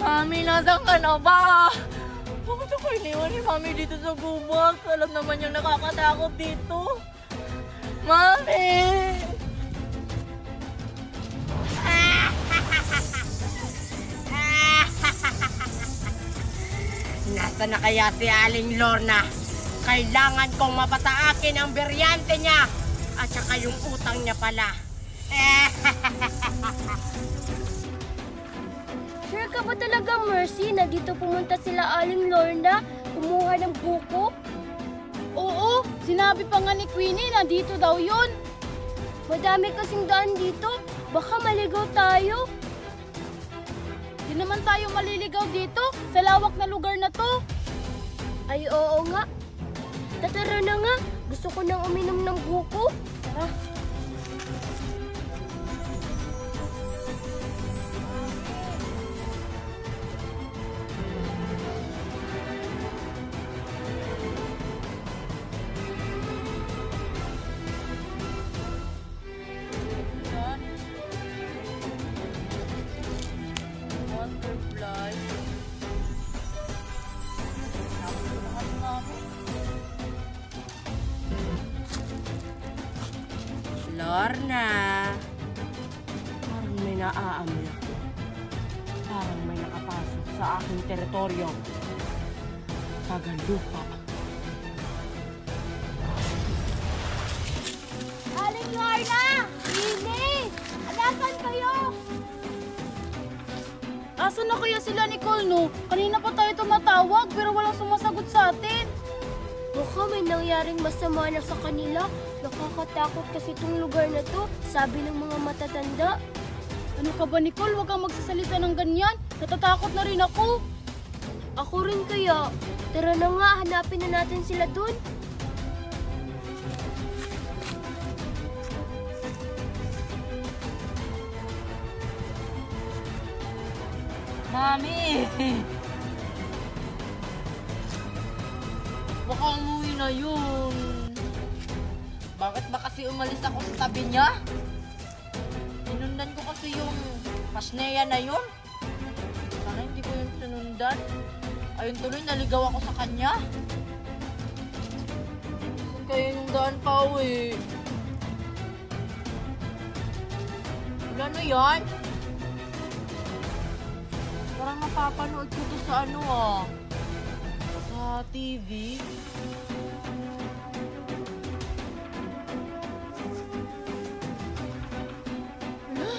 Mami, nasaan ka na ba? Bakit ako iniwan ni Mami dito sa gubat? Alam naman yung nakakatakot dito. Mami! Nasaan na kaya si Aling Lorna? Kailangan kong mapataakin ang beryante niya at saka yung utang niya pala. Sure ka ba talaga, Mercy, na dito pumunta sila Aling Lorna kumuha ng buko? Oo, sinabi pa nga ni Queenie na dito daw yun. Madami kasing daan dito. Baka maligaw tayo. Di naman tayo maliligaw dito sa lawak na lugar na to. Ay, oo nga. Tara na nga. Gusto ko nang uminom ng buko. Tara. Butterfly. Lorna, parang may naaamoy ako. Parang may nakapasok sa aking teritoryo. Tagalupa. Aling Lorna! Queenie! Nasaan kayo? Asan na kaya sila Nicole, no? Kanina pa tayo tumatawag pero walang sumasagot sa atin. Baka may nangyaring masama na sa kanila. Nakakatakot kasi itong lugar na to, sabi ng mga matatanda. Ano ka ba, Nicole? Huwag kang magsasalita ng ganyan. Natatakot na rin ako. Ako rin kaya. Tara na nga, hanapin na natin sila dun. Mami! Baka umuwi na yun. Bakit ba kasi umalis ako sa tabi niya? Tinundan ko kasi yung pasneya na yun. Sana hindi ko yung tinundan. Ayun tuloy, naligaw ako sa kanya. Saan kaya yung daan pa uwi? Wala na yan? Parang napapanood ko to sa ano sa TV. Wala?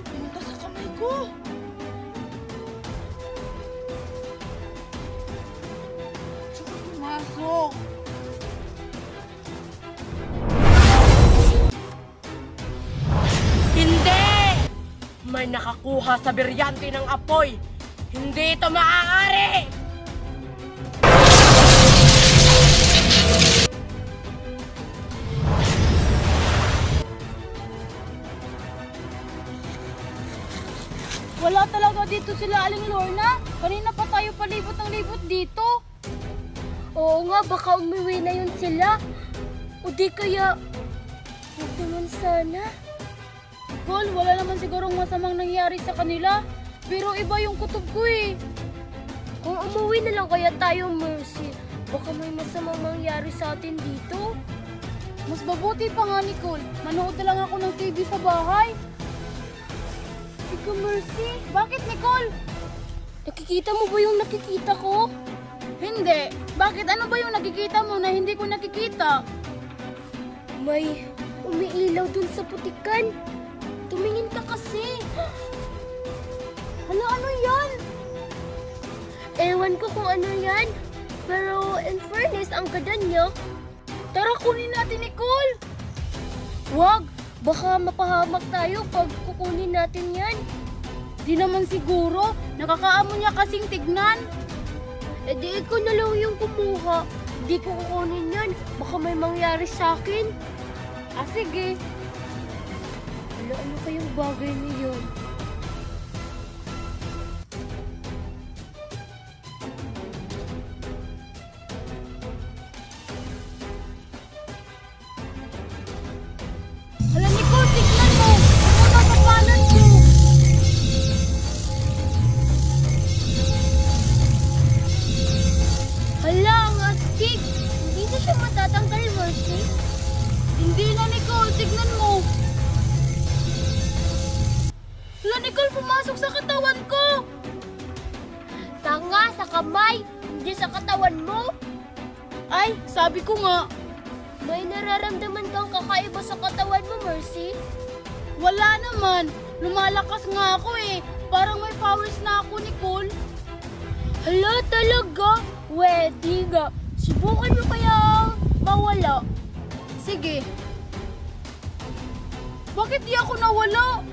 Pumunta sa kamay ko. Tsaka pumasok. Hindi! May nakakuha sa beryante ng apoy. Hindi ito maaari! Wala talaga dito sila Aling Lorna. Kanina pa tayo palibot ng libot dito. Oo nga, baka umuwi na yun sila. O di kaya, huwag naman sana. Nicole, wala naman sigurong masamang nangyari sa kanila. Pero iba yung kutob ko eh. Kung umuwi na lang kaya tayo, Mercy, baka may masamang mangyari sa atin dito. Mas mabuti pa nga, Nicole. Manood na lang ako ng TV sa bahay. Ikaw, Mercy, Bakit, Nicole? nakikita mo ba yung nakikita ko? Hindi. Bakit? Ano ba yung nakikita mo na hindi ko nakikita? May umiilaw dun sa putikan. Tumingin ka kasi. Ano yan? Ewan ko kung ano yan. Pero in fairness, ang ganda niya. Tara, kunin natin, Nicole. Wag! Baka mapahamak tayo pag kukunin natin yan. Di naman siguro. Nakakaamo niya kasing tignan. E di ikaw na lang yung kumuha. Di ko kukunin yan. Baka may mangyari sa akin. Ah, sige. Ano kayong bagay na yun? Hala, Nicole, tignan mo. Ano sa panan ko? Hala, Nicole, pumasok sa katawan ko! Tanga, sa kamay, hindi sa katawan mo. Ay, sabi ko nga. May nararamdaman kang kakaiba sa katawan mo, Mercy? Wala naman. Lumalakas nga ako eh. Parang may powers na ako, Nicole. Hala, talaga? Wedi nga. Subukan mo kaya mawala. Sige. Bakit di ako nawala?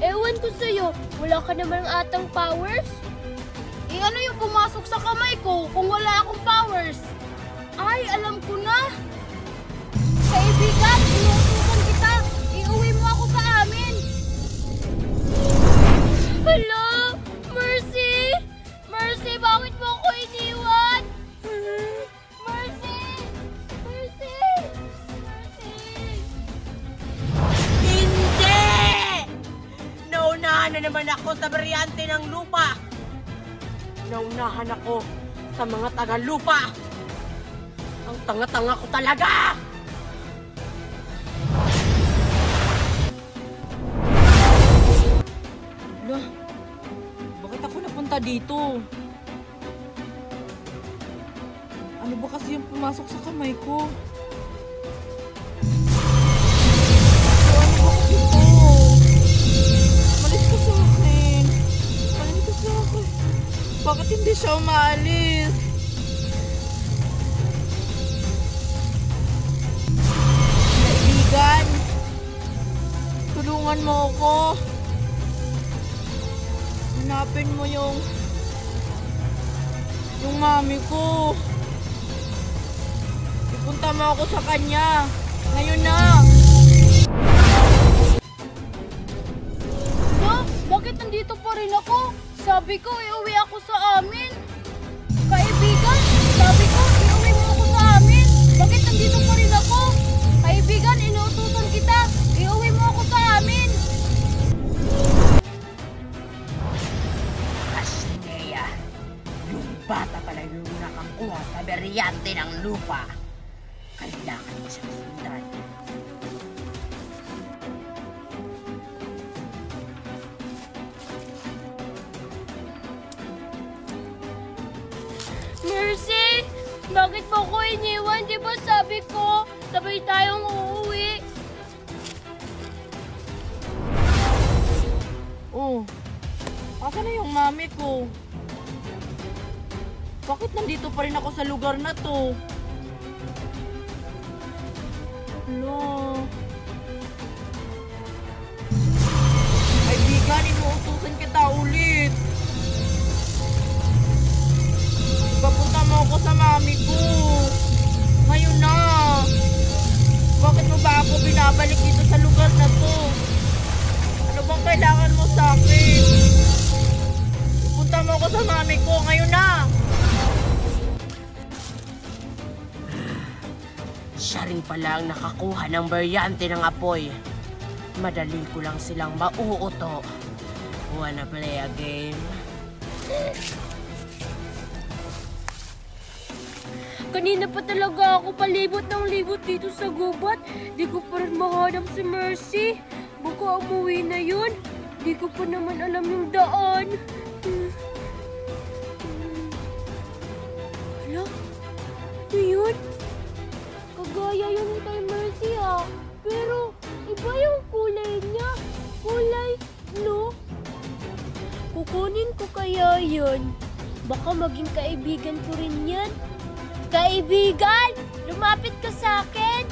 Ewan ko sa'yo, wala ka naman atang powers? Eh ano yung pumasok sa kamay ko kung wala akong powers? Ay, alam ko na. Kaibigan, inuutusan kita. Iuwi mo ako sa amin. Hala, Mercy! Mercy, bakit mo ako iniwan? Mercy! Mercy! Mercy! Hindi! Naunahan na naman ako sa beryante ng lupa. Naunahan ako sa mga taga-lupa. Ang tanga-tanga ko talaga! Hala, bakit ako napunta dito? Ano ba kasi yung pumasok sa kamay ko? Ano ba kasi ito? Malis ka sa akin. Malis ka sa akin. Bakit hindi siya umaalis? Kaibigan, tulungan mo ako. Hanapin mo yung mami ko. Ipunta mo ako sa kanya. Ngayon na. No? Bakit nandito pa rin ako? Sabi ko, iuwi ako sa amin. Kaibigan, sabi ko, iuwi mo ako sa amin. Bakit nandito pa rin ako? Kaibigan, inuutusan kita. Iuwi mo ako sa amin. Pasneya, yung bata pala yung nakakuha sa beryante ng lupa. Kailangan mo siyang sundan. Mercy! Bakit mo ko iniwan? Di ba sabi ko, sabay tayong uuwi? Oh, asan na yung mami ko? Bakit nandito pa rin ako sa lugar na to? Hello? Kaibigan, inuutusan kita ulit. Papunta mo ako sa mami ko. Ngayon na. Bakit mo ba ako binabalik dito sa lugar na to? Ano bang kailangan mo sa akin? Punta mo ako sa mami ko. Ngayon na. Siya rin pala ang nakakuha ng beryante ng apoy. Madali ko lang silang mauuto. Wanna play a game? Kanina pa talaga ako palibot ng libot dito sa gubat. Di ko pa rin mahanap si Mercy. Baka umuwi na yun. Di ko pa naman alam yung daan. Hala? Ano yun? Kagaya yung kay Mercy ha. Pero iba yung kulay niya. Kulay blue. Kukunin ko kaya yun. Baka maging kaibigan ko rin yan. Kaibigan! Lumapit ka sa akin!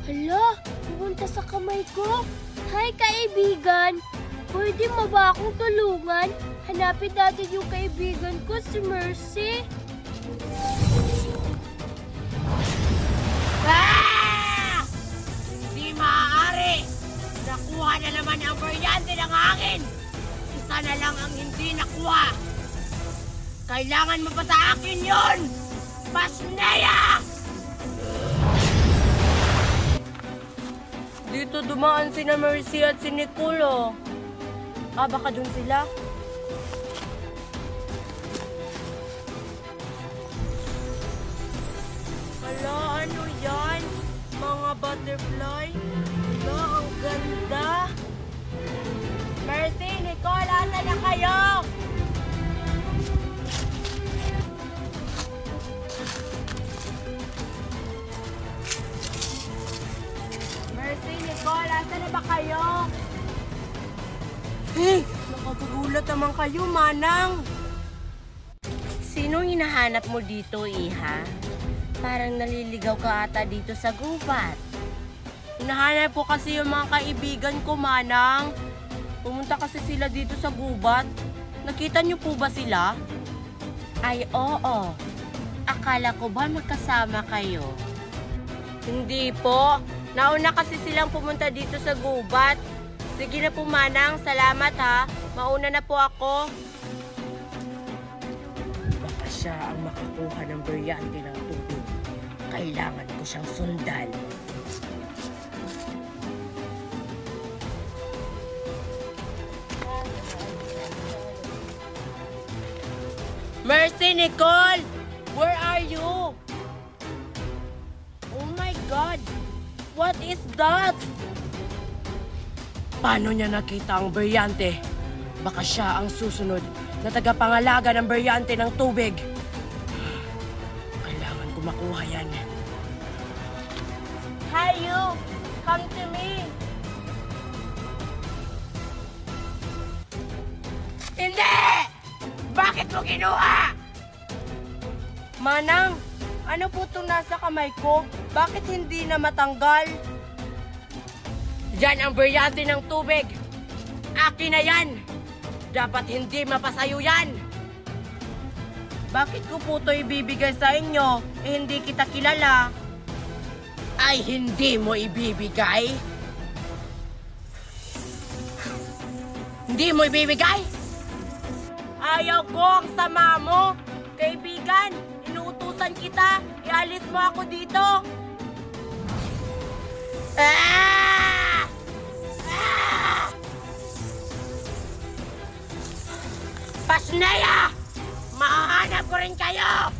Hala! Pumunta sa kamay ko! Hi, kaibigan! Pwede mo ba akong tulungan? Hanapin natin yung kaibigan ko, si Mercy. Ah! Hindi maaari! Nakuha na naman ang beryante ng hangin! Isa na lang ang hindi nakuha! Kailangan mo pa sa akin yun! Pasneya! Dito dumaan sina Mercy at si Nicolo. Ah, baka dun sila? Hala, ano yan? Mga butterfly? Hala, ang ganda! Mercy, Nicole, asan na kayo? Mercy, Nicole, asan na ba kayo? Eh, nakagugulat naman kayo, Manang. Sinong hinahanap mo dito, Iha? Parang naliligaw ka ata dito sa gubat. Hinahanap ko kasi yung mga kaibigan ko, Manang. Pumunta kasi sila dito sa gubat. Nakita niyo po ba sila? Ay, oo. Akala ko ba magkasama kayo? Hindi po. Nauna kasi silang pumunta dito sa gubat. Sige na po, Manang. Salamat, ha. Mauna na po ako. Baka siya ang makakuha ng brilyante ng tubig. Kailangan ko siyang sundan. Mercy, Nicole! Where are you? Oh my God! What is that? Paano niya nakita ang brilyante? Baka siya ang susunod na tagapangalaga ng brilyante ng tubig. Kailangan ko makuha yan. Hi, you! Come to me! Hindi! Bakit mo kinuha? Manang, ano po itong nasa kamay ko? Bakit hindi na matanggal? Yan ang brilyante ng tubig. Akin na yan. Dapat hindi mapasayo yan. Bakit ko po ito ibibigay sa inyo? Eh, hindi kita kilala. Ay, hindi mo ibibigay? Hindi mo ibibigay? Ayaw ko ang sama mo. Kaibigan, inuutusan kita. Ialis mo ako dito. Ah! Ah! Pasneya! Mahahanap ko rin kayo!